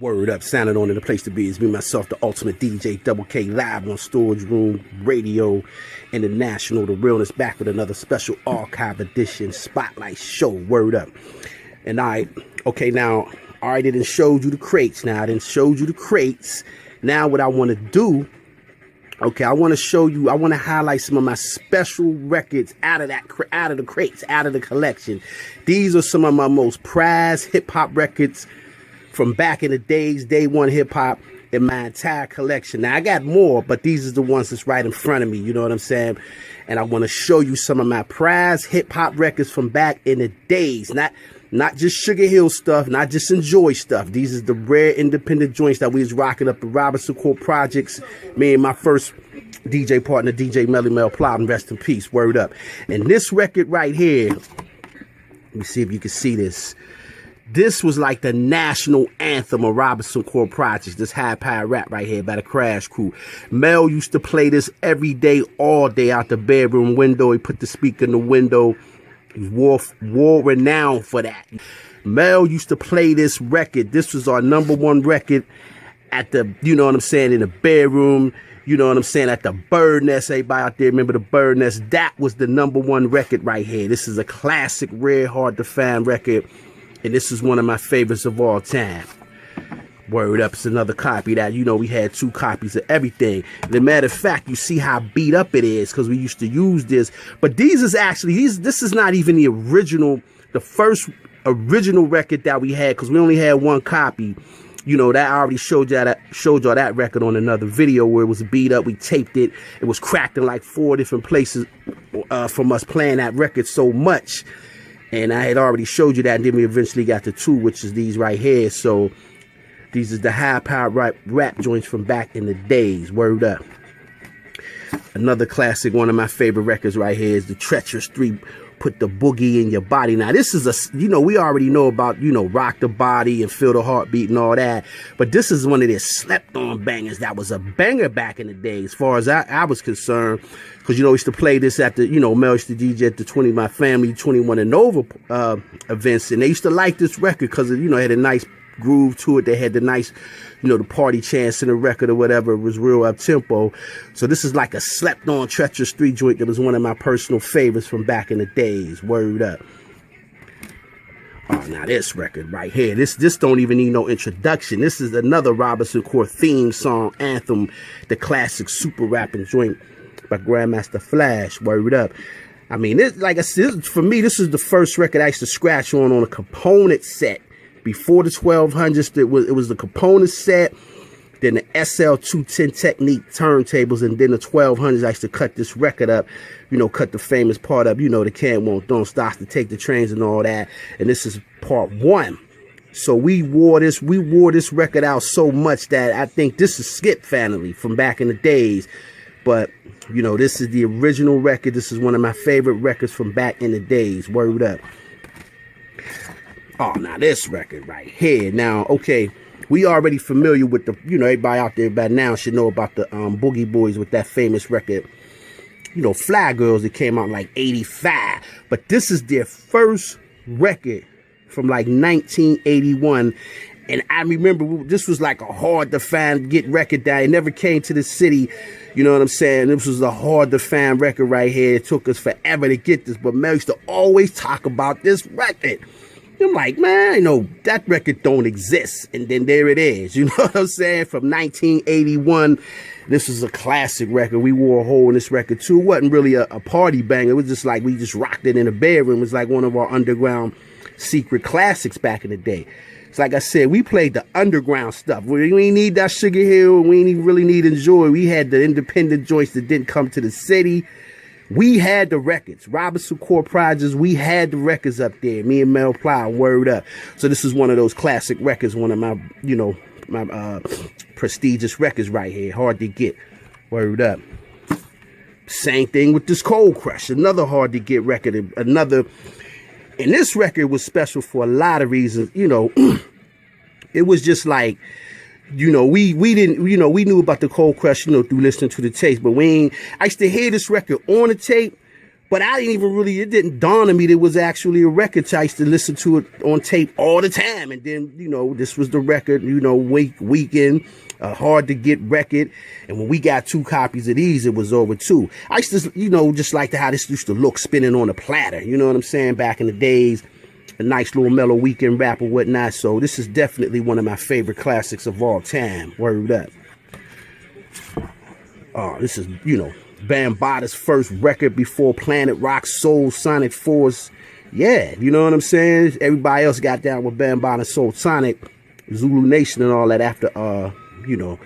Word up, sounding on in the place to be is me, myself, the ultimate DJ, Double K, live on Storage Room Radio International. The Realness back with another special archive edition spotlight show. Word up. And okay, now, I already done showed you the crates. Now, Now, what I want to do, okay, I want to show you, I want to highlight some of my special records out of the crates, out of the collection. These are some of my most prized hip-hop records from back in the days, day one hip-hop, in my entire collection. Now, I got more, but these are the ones that's right in front of me, you know what I'm saying? And I want to show you some of my prized hip-hop records from back in the days. Not just Sugar Hill stuff, not just Enjoy stuff. These is the rare independent joints that we was rocking up the Robinson Court Projects. Me and my first DJ partner, DJ Melly Mel Plowden, rest in peace, word up. And this record right here, let me see if you can see this. This was like the national anthem of Robinson Court Projects, this high power rap right here by the Crash Crew. Mel used to play this every day, all day out the bedroom window. He put the speaker in the window. He was world renowned for that. Mel used to play this record. This was our #1 record at the, you know what I'm saying, in the bedroom. You know what I'm saying? At the Bird Nest. Everybody out there remember the Bird Nest? That was the #1 record right here. This is a classic, rare, hard to find record. And this is one of my favorites of all time. Word up, it's another copy that, you know, we had 2 copies of everything. As a matter of fact, you see how beat up it is because we used to use this. But these is actually, this is not even the original, the first original record that we had, because we only had 1 copy. You know, that I already showed y'all that record on another video where it was beat up. We taped it. It was cracked in like 4 different places from us playing that record so much. And I had already showed you that, and then we eventually got to 2, which is these right here. So these is the high-powered rap joints from back in the days. Word up. Another classic, one of my favorite records right here is the Treacherous 3, Put the Boogie in Your Body. Now, this is you know, we already know about, you know, Rock the Body and Feel the Heartbeat and all that. But this is one of their slept-on bangers that was a banger back in the day, as far as I was concerned. Because, you know, we used to play this at the, you know, Mel used to DJ at the My Family 21 and Over events. And they used to like this record because, you know, it had a nice groove to it. They had the nice, you know, the party chants in the record or whatever. It was real up-tempo. So this is like a slept-on Treacherous 3 joint that was one of my personal favorites from back in the days. Word up. Oh, now this record right here, this don't even need no introduction. This is another Robinson Court theme song anthem, the classic super rapping joint by Grandmaster Flash. Word up. I mean, this, like I said, for me, this is the first record I used to scratch on a component set. Before the 1200s, it was the component set, then the SL210 Technique turntables, and then the 1200s. I used to cut this record up, you know, cut the famous part up, you know, the Can't Won't Don't Stop to Take the Trains and all that. And this is part 1. So we wore this record out so much that I think this is Skip Family from back in the days. But, you know, this is the original record. This is one of my favorite records from back in the days. Word up. Oh, now this record right here. Now, okay, we already familiar with the, you know, everybody out there by now should know about the Boogie Boys with that famous record, you know, Fly Girls, that came out in like 85. But this is their first record from like 1981. And I remember this was like a hard to find get record that it never came to the city. You know what I'm saying? This was a hard to find record right here. It took us forever to get this, but Mel used to always talk about this record. I'm like, man, you know, that record don't exist. And then there it is. You know what I'm saying? From 1981, this is a classic record. We wore a hole in this record too. It wasn't really a party banger. It was just like we just rocked it in the bedroom. It was like one of our underground secret classics back in the day. It's like I said, we played the underground stuff. We didn't need that Sugar Hill. We didn't really need Enjoy. We had the independent joints that didn't come to the city. We had the records. Robinson Court Projects, we had the records up there. Me and Mel Plowden, word up. So this is one of those classic records, one of my, you know, my prestigious records right here. Hard to get. Word up. Same thing with this Cold Crush. Another hard to get record. And this record was special for a lot of reasons. You know, it was just like, you know, we didn't, you know, we knew about the Cold Crush, you know, through listening to the tapes, but I used to hear this record on the tape, But I didn't even really, it didn't dawn on me that it was actually a record. I used to listen to it on tape all the time. And then, you know, this was the record, you know, weekend, hard to get record. And when we got 2 copies of these, it was over 2. I used to, you know, just like how this used to look spinning on a platter. You know what I'm saying? Back in the days, a nice little mellow weekend rap or whatnot. So this is definitely one of my favorite classics of all time. Word up. This is, you know, Bambaata's first record before Planet Rock, Soul, Sonic Force. Yeah, you know what I'm saying? Everybody else got down with Bambaata, Soul Sonic, Zulu Nation and all that after, you know,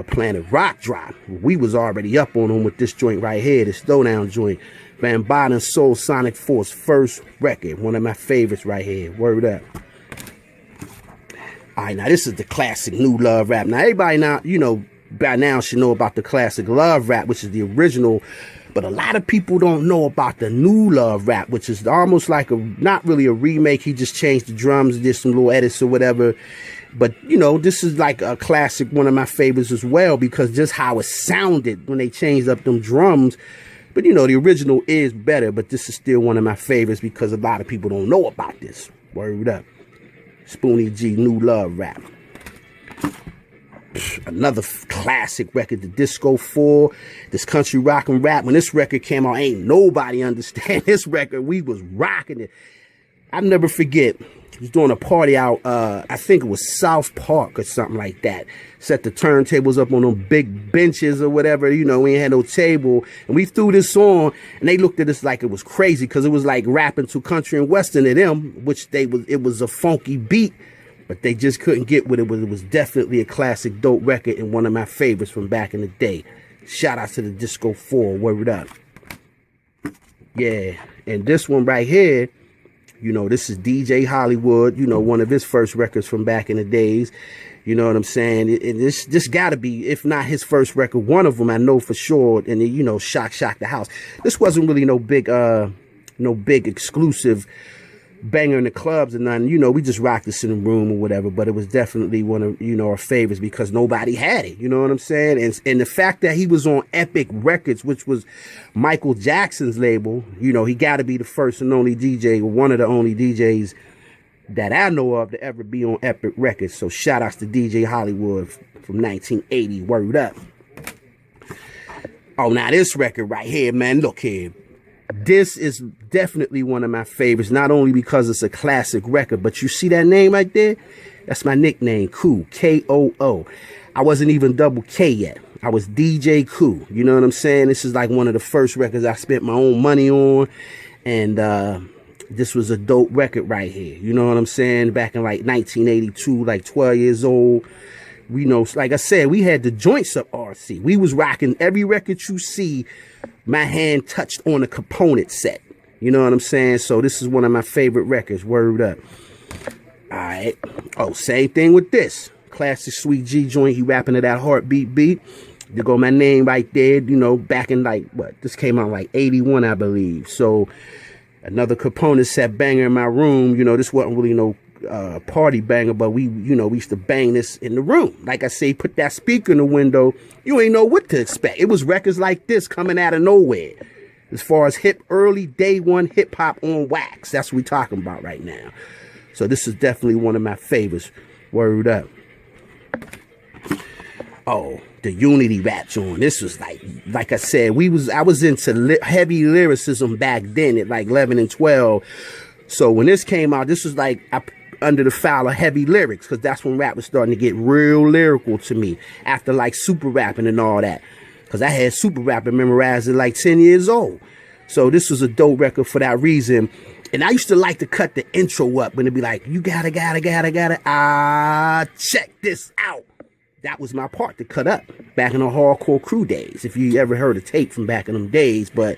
Planet Rock drop. We was already up on them with this joint right here, this Throwdown joint. Bambaata and Soul Sonic Force first record. One of my favorites right here. Word up. All right, now this is the classic New Love rap. Now everybody now, you know, by now should know about the classic Love rap, which is the original, but a lot of people don't know about the New Love rap, which is almost like not really a remake. He just changed the drums, did some little edits or whatever. But, you know, this is like a classic, one of my favorites as well, because just how it sounded when they changed up them drums. But, you know, the original is better, but this is still one of my favorites because a lot of people don't know about this. Word up. Spoonie G, New Love rap. Another classic record, the Disco 4, this country rock and rap. When this record came out, ain't nobody understand this record. We was rocking it. I'll never forget, I was doing a party out, I think it was South Park or something like that. Set the turntables up on them big benches or whatever, you know, we ain't had no table. And we threw this on, and they looked at us like it was crazy, because it was like rapping to country and western to them, which it was a funky beat. But they just couldn't get with it. It was definitely a classic, dope record and one of my favorites from back in the day. Shout out to the Disco 4. Word up. Yeah. And this one right here, you know, this is DJ Hollywood, you know, one of his first records from back in the days. You know what I'm saying? And this got to be, if not his first record, one of them, I know for sure. And, you know, Shock the House. This wasn't really no big exclusive banger in the clubs and nothing. You know, we just rocked this in the room or whatever, but it was definitely one of, you know, our favorites because nobody had it. You know what I'm saying? And the fact that he was on Epic Records, which was Michael Jackson's label, you know, he got to be the first and only DJ, or one of the only DJs that I know of to ever be on Epic Records. So shout outs to DJ Hollywood from 1980. Word up. Oh, now this record right here, man, look here. This is definitely one of my favorites, not only because it's a classic record, but you see that name right there? That's my nickname, Koo, K-O-O. I wasn't even double K yet. I was DJ Koo. You know what I'm saying? This is like one of the first records I spent my own money on. And this was a dope record right here. You know what I'm saying? Back in like 1982, like 12 years old. You know, like I said, we had the joints up RC. We was rocking every record you see. My hand touched on a component set. You know what I'm saying? So this is one of my favorite records. Word up. All right. Oh, same thing with this. Classic Sweet G joint. He rapping to that heartbeat beat. You go my name right there. You know, back in like, what? This came out like 81, I believe. So another component set banger in my room. You know, this wasn't really no party banger, but we used to bang this in the room. Like I say, put that speaker in the window, you ain't know what to expect. It was records like this coming out of nowhere. As far as early day one hip hop on wax, that's what we talking about right now. So this is definitely one of my favorites. Word up. Oh, the Unity rap joint. This was like I said, I was into heavy lyricism back then at like 11 and 12. So when this came out, this was like under the foul of heavy lyrics, because that's when rap was starting to get real lyrical to me after like super rapping and all that, because I had super rapping memorized at like 10 years old. So this was a dope record for that reason. And I used to like to cut the intro up when it'd be like, you gotta check this out. That was my part to cut up back in the hardcore crew days, if you ever heard a tape from back in them days. But